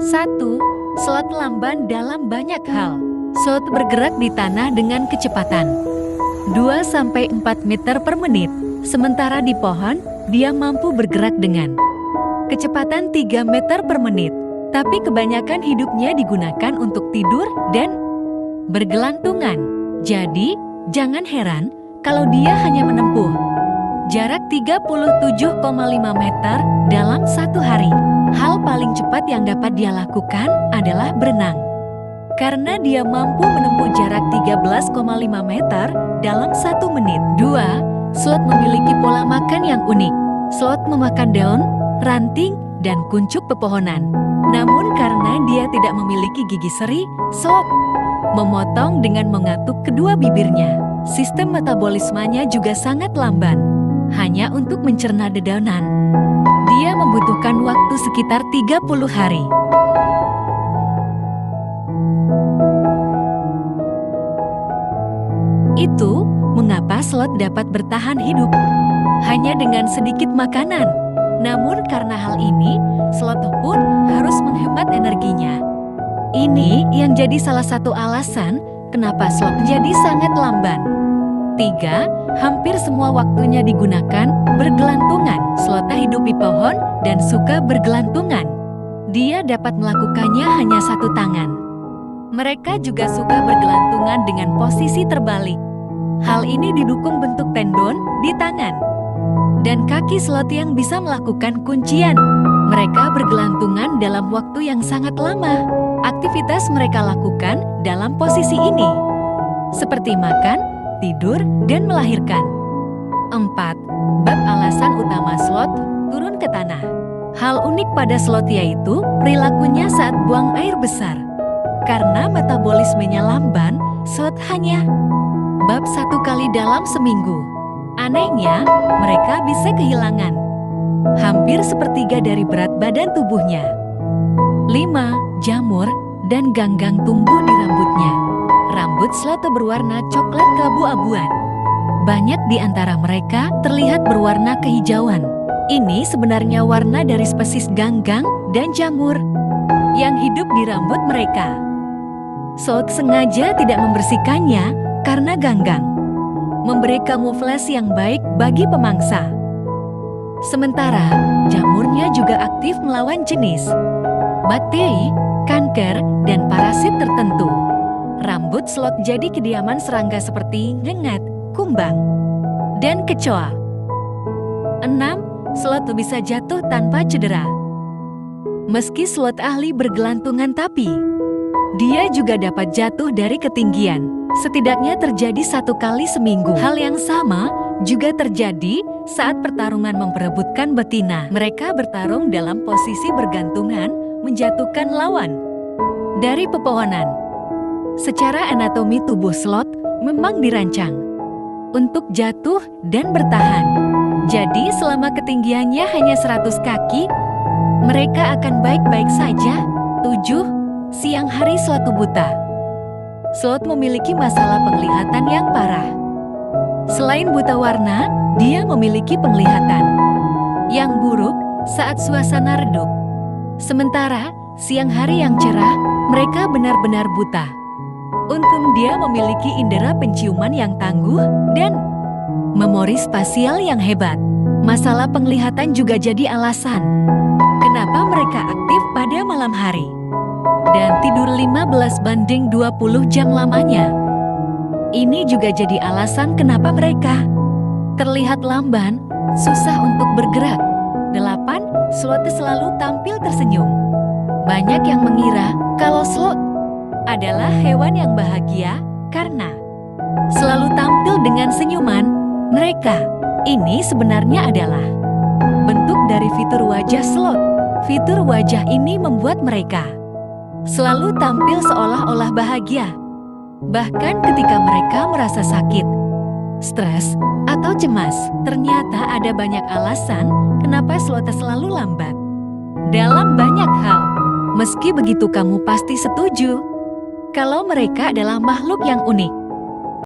1. Slot lamban dalam banyak hal. Slot bergerak di tanah dengan kecepatan 2-4 meter per menit. Sementara di pohon, dia mampu bergerak dengan kecepatan 3 meter per menit. Tapi kebanyakan hidupnya digunakan untuk tidur dan bergelantungan. Jadi, jangan heran kalau dia hanya menempuh jarak 37,5 meter dalam satu hari. Hal paling cepat yang dapat dia lakukan adalah berenang. Karena dia mampu menempuh jarak 13,5 meter dalam 1 menit. 2. Slot memiliki pola makan yang unik. Slot memakan daun, ranting, dan kuncup pepohonan. Namun karena dia tidak memiliki gigi seri, slot memotong dengan mengatuk kedua bibirnya. Sistem metabolismenya juga sangat lamban. Hanya untuk mencerna dedaunan, dia membutuhkan waktu sekitar 30 hari. Itu mengapa slot dapat bertahan hidup hanya dengan sedikit makanan. Namun karena hal ini, slot pun harus menghemat energinya. Ini yang jadi salah satu alasan kenapa slot jadi sangat lamban. 3. Hampir semua waktunya digunakan bergelantungan. Slot hidup di pohon dan suka bergelantungan. Dia dapat melakukannya hanya satu tangan. Mereka juga suka bergelantungan dengan posisi terbalik. Hal ini didukung bentuk tendon di tangan dan kaki slot yang bisa melakukan kuncian. Mereka bergelantungan dalam waktu yang sangat lama. Aktivitas mereka lakukan dalam posisi ini, seperti makan, tidur, dan melahirkan. 4. Bab alasan utama slot turun ke tanah. Hal unik pada slot yaitu perilakunya saat buang air besar. Karena metabolismenya lamban, slot hanya bab 1 kali dalam seminggu. Anehnya, mereka bisa kehilangan hampir sepertiga dari berat badan tubuhnya. 5. Jamur dan ganggang tumbuh di rambutnya. Rambut slot berwarna coklat keabu-abuan. Banyak di antara mereka terlihat berwarna kehijauan. Ini sebenarnya warna dari spesies ganggang dan jamur yang hidup di rambut mereka. Slot sengaja tidak membersihkannya karena ganggang memberi kamuflase yang baik bagi pemangsa. Sementara, jamurnya juga aktif melawan jenis bakteri, kanker, dan parasit tertentu. Rambut slot jadi kediaman serangga seperti nyengat, kumbang, dan kecoa. 6. Slot bisa jatuh tanpa cedera. Meski slot ahli bergelantungan tapi dia juga dapat jatuh dari ketinggian. Setidaknya terjadi 1 kali seminggu. Hal yang sama juga terjadi saat pertarungan memperebutkan betina. Mereka bertarung dalam posisi bergantungan, menjatuhkan lawan dari pepohonan. Secara anatomi tubuh slot memang dirancang untuk jatuh dan bertahan. Jadi selama ketinggiannya hanya 100 kaki, mereka akan baik-baik saja. 7. Siang hari slot buta. Slot memiliki masalah penglihatan yang parah. Selain buta warna, dia memiliki penglihatan yang buruk saat suasana redup. Sementara, siang hari yang cerah, mereka benar-benar buta. Untung dia memiliki indera penciuman yang tangguh dan memori spasial yang hebat. Masalah penglihatan juga jadi alasan kenapa mereka aktif pada malam hari dan tidur 15-20 jam lamanya. Ini juga jadi alasan kenapa mereka terlihat lamban, susah untuk bergerak. 8. Slot selalu tampil tersenyum. Banyak yang mengira kalau slot adalah hewan yang bahagia karena selalu tampil dengan senyuman. Mereka ini sebenarnya adalah bentuk dari fitur wajah slot. Fitur wajah ini membuat mereka selalu tampil seolah-olah bahagia. Bahkan ketika mereka merasa sakit, stres, atau cemas, ternyata ada banyak alasan kenapa slot selalu lambat dalam banyak hal. Meski begitu, kamu pasti setuju kalau mereka adalah makhluk yang unik.